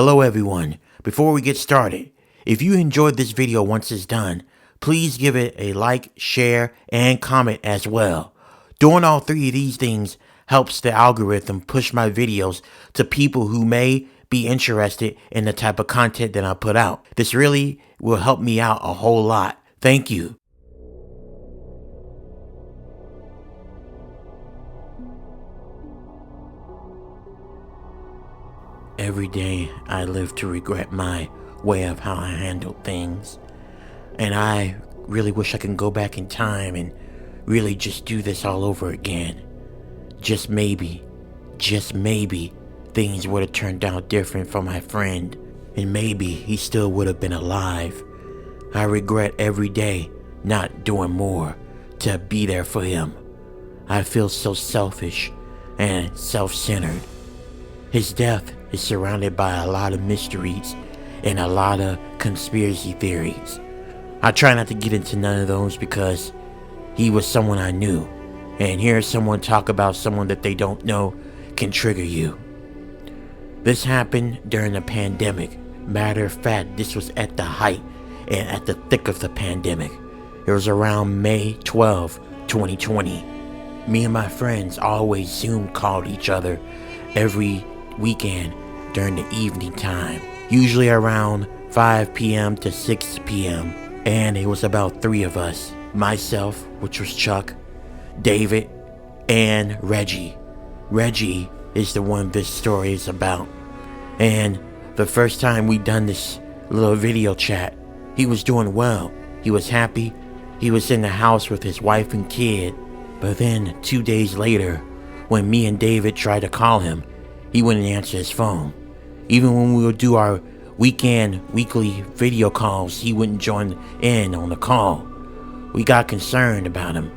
Hello everyone. Before we get started, if you enjoyed this video once it's done, please give it a like, share, and comment as well. Doing all three of these things helps the algorithm push my videos to people who may be interested in the type of content that I put out. This really will help me out a whole lot. Thank you. Every day I live to regret my way of how I handled things. And I really wish I could go back in time and really just do this all over again. Just maybe, things would have turned out different for my friend. And maybe he still would have been alive. I regret every day not doing more to be there for him. I feel so selfish and self-centered. His death is surrounded by a lot of mysteries and a lot of conspiracy theories. I try not to get into none of those because he was someone I knew, and hearing someone talk about someone that they don't know can trigger you. This happened during the pandemic. Matter of fact, this was at the height and at the thick of the pandemic. It was around May 12, 2020. Me and my friends always Zoom called each other every weekend during the evening time, usually around 5 p.m. to 6 p.m. And it was about three of us, myself, which was Chuck, David, and Reggie. Reggie is the one this story is about. And the first time we done this little video chat, he was doing well. He was happy. He was in the house with his wife and kid. But then 2 days later, when me and David tried to call him, he wouldn't answer his phone. Even when we would do our weekly video calls, he wouldn't join in on the call. We got concerned about him.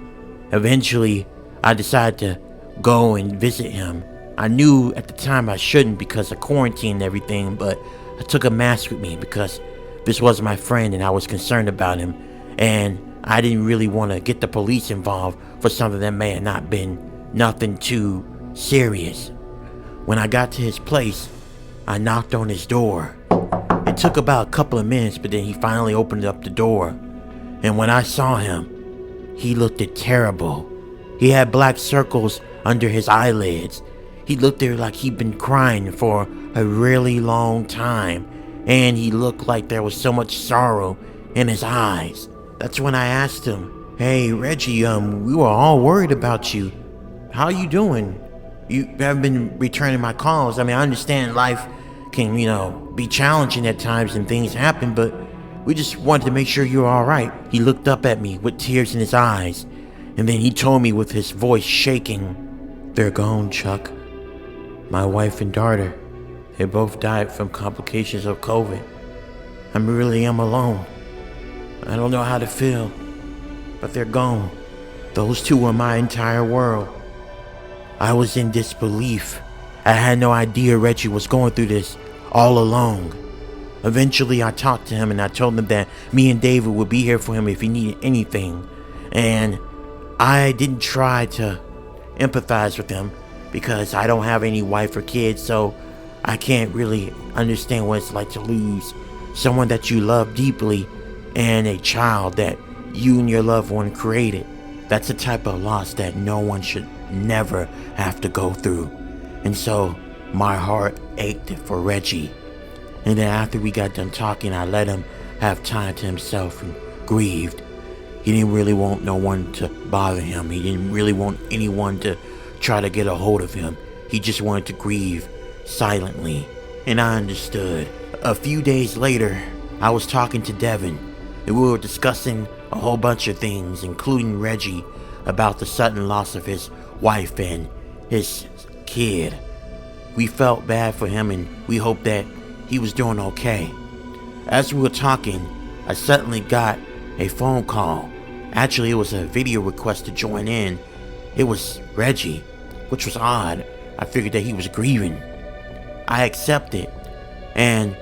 Eventually, I decided to go and visit him. I knew at the time I shouldn't because of quarantine and everything, but I took a mask with me because this was my friend and I was concerned about him, and I didn't really want to get the police involved for something that may have not been nothing too serious. When I got to his place, I knocked on his door. It took about a couple of minutes, but then he finally opened up the door. And when I saw him, he looked terrible. He had black circles under his eyelids. He looked there like he'd been crying for a really long time. And he looked like there was so much sorrow in his eyes. That's when I asked him, "Hey, Reggie, we were all worried about you. How you doing? You haven't been returning my calls. I mean, I understand life can, be challenging at times and things happen, but we just wanted to make sure you're all right." He looked up at me with tears in his eyes, and then he told me with his voice shaking, "They're gone, Chuck. My wife and daughter, they both died from complications of COVID. I really am alone. I don't know how to feel, but they're gone. Those two were my entire world." I was in disbelief. I had no idea Reggie was going through this all alone. Eventually, I talked to him and I told him that me and David would be here for him if he needed anything. And I didn't try to empathize with him because I don't have any wife or kids, so I can't really understand what it's like to lose someone that you love deeply and a child that you and your loved one created. That's a type of loss that no one should never have to go through. And so my heart ached for Reggie. And then after we got done talking, I let him have time to himself and grieved. He didn't really want no one to bother him. He didn't really want anyone to try to get a hold of him. He just wanted to grieve silently. And I understood. A few days later, I was talking to Devin, and we were discussing a whole bunch of things, including Reggie, about the sudden loss of his wife and his kid. We felt bad for him and we hoped that he was doing okay. As we were talking, I suddenly got a phone call. Actually, it was a video request to join in. It was Reggie, which was odd. I figured that he was grieving. I accepted, and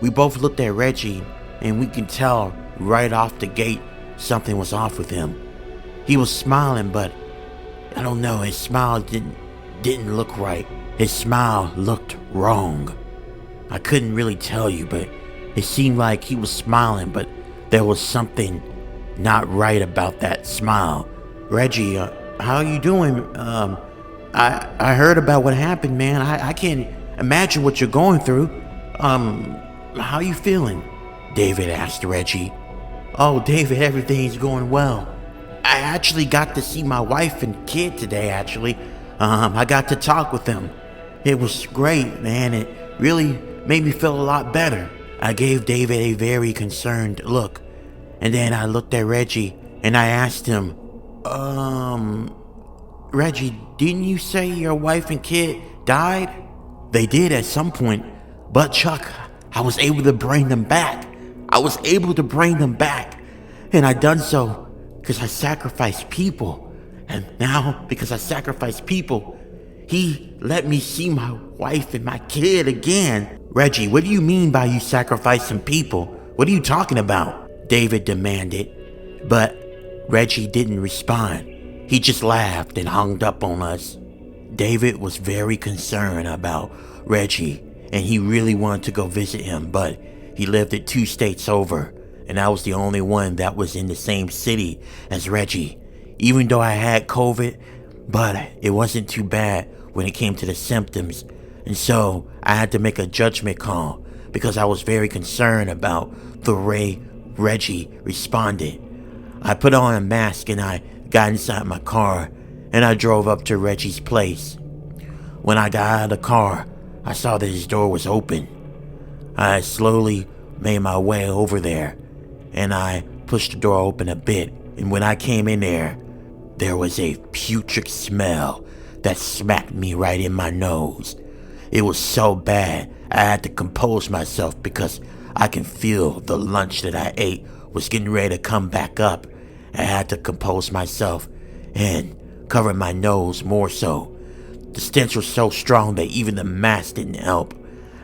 we both looked at Reggie, and we could tell right off the gate something was off with him. He was smiling, but I don't know, his smile didn't look right. His smile looked wrong. I couldn't really tell you, but it seemed like he was smiling, but there was something not right about that smile. Reggie, how are you doing? I heard about what happened, man. I can't imagine what you're going through. How you feeling? David asked Reggie. Oh, David, everything's going well. I actually got to see my wife and kid today, actually. I got to talk with them. It was great, man. It really made me feel a lot better. I gave David a very concerned look, and then I looked at Reggie and I asked him, Reggie, didn't you say your wife and kid died? They did at some point, but Chuck, I was able to bring them back. And I done so because I sacrificed people. And now, because I sacrificed people, he let me see my wife and my kid again. Reggie, what do you mean by you sacrificing people? What are you talking about? David demanded. But Reggie didn't respond. He just laughed and hung up on us. David was very concerned about Reggie, and he really wanted to go visit him, but he lived at 2 states over, and I was the only one that was in the same city as Reggie. Even though I had COVID, but it wasn't too bad when it came to the symptoms, and so I had to make a judgment call because I was very concerned about the way Reggie responded. I put on a mask and I got inside my car and I drove up to Reggie's place. When I got out of the car, I saw that his door was open. I slowly made my way over there and I pushed the door open a bit, and when I came in there was a putrid smell that smacked me right in my nose. It was so bad I had to compose myself because I can feel the lunch that I ate was getting ready to come back up. I had to compose myself and cover my nose more so. The stench was so strong that even the mask didn't help.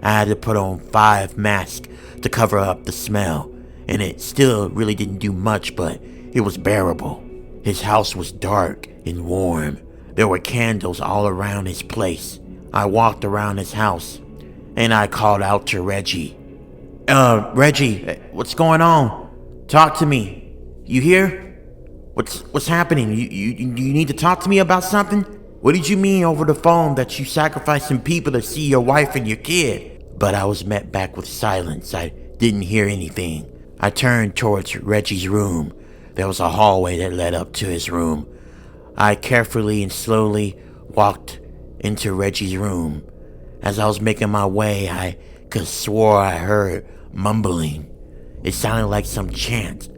I had to put on 5 masks to cover up the smell, and it still really didn't do much, but it was bearable. His house was dark and warm. There were candles all around his place. I walked around his house and I called out to Reggie. Reggie, what's going on? Talk to me. You here? What's happening? You need to talk to me about something? What did you mean over the phone that you sacrificed some people to see your wife and your kid? But I was met back with silence. I didn't hear anything. I turned towards Reggie's room. There was a hallway that led up to his room. I carefully and slowly walked into Reggie's room. As I was making my way, I could swore I heard mumbling. It sounded like some chant.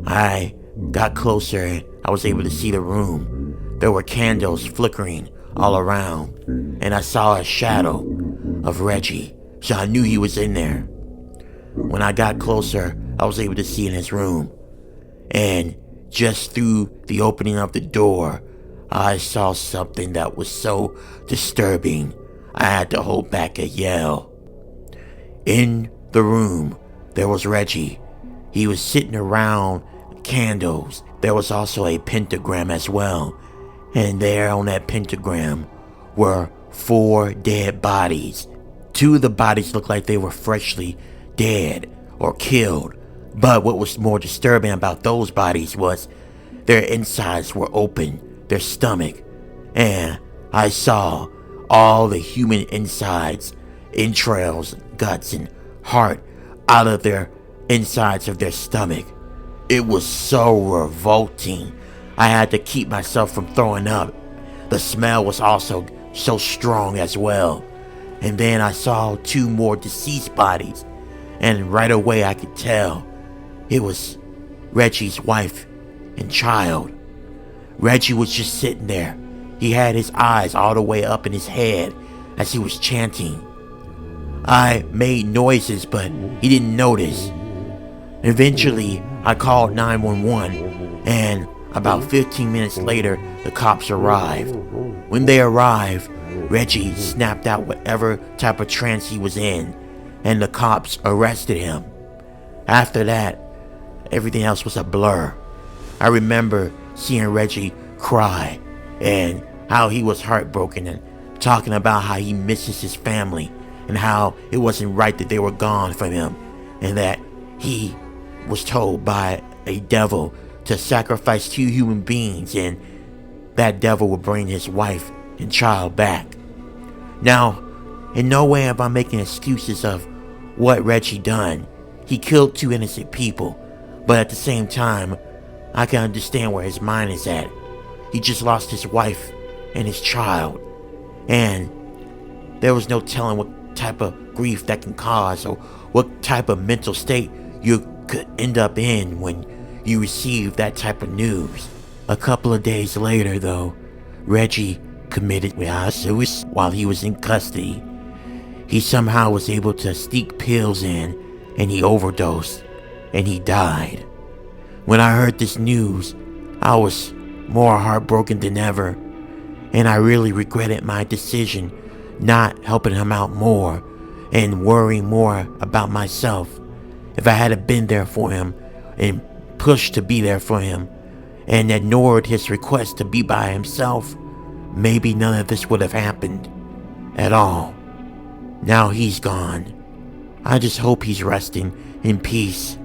I got closer and I was able to see the room. There were candles flickering all around, and I saw a shadow of Reggie, so I knew he was in there. When I got closer, I was able to see in his room, and just through the opening of the door, I saw something that was so disturbing, I had to hold back a yell. In the room, there was Reggie. He was sitting around candles. There was also a pentagram as well, and there on that pentagram were 4 dead bodies. 2 of the bodies looked like they were freshly dead or killed, but what was more disturbing about those bodies was their insides were open, their stomach, and I saw all the human insides, entrails, guts, and heart out of their insides of their stomach. It was so revolting. I had to keep myself from throwing up. The smell was also so strong as well. And then I saw 2 more deceased bodies, and right away I could tell it was Reggie's wife and child. Reggie was just sitting there. He had his eyes all the way up in his head as he was chanting. I made noises, but he didn't notice. Eventually, I called 911, and about 15 minutes later, the cops arrived. When they arrived, Reggie snapped out whatever type of trance he was in, and the cops arrested him. After that, everything else was a blur. I remember seeing Reggie cry and how he was heartbroken and talking about how he misses his family and how it wasn't right that they were gone from him, and that he was told by a devil to sacrifice 2 human beings, and that devil would bring his wife and child back. Now, in no way am I making excuses of what Reggie done. He killed 2 innocent people, but at the same time, I can understand where his mind is at. He just lost his wife and his child, and there was no telling what type of grief that can cause or what type of mental state you could end up in when you receive that type of news. A couple of days later, though, Reggie committed suicide while he was in custody. He somehow was able to sneak pills in, and he overdosed, and he died. When I heard this news, I was more heartbroken than ever, and I really regretted my decision not helping him out more and worrying more about myself. If I had been there for him and pushed to be there for him and ignored his request to be by himself, maybe none of this would have happened at all. Now he's gone. I just hope he's resting in peace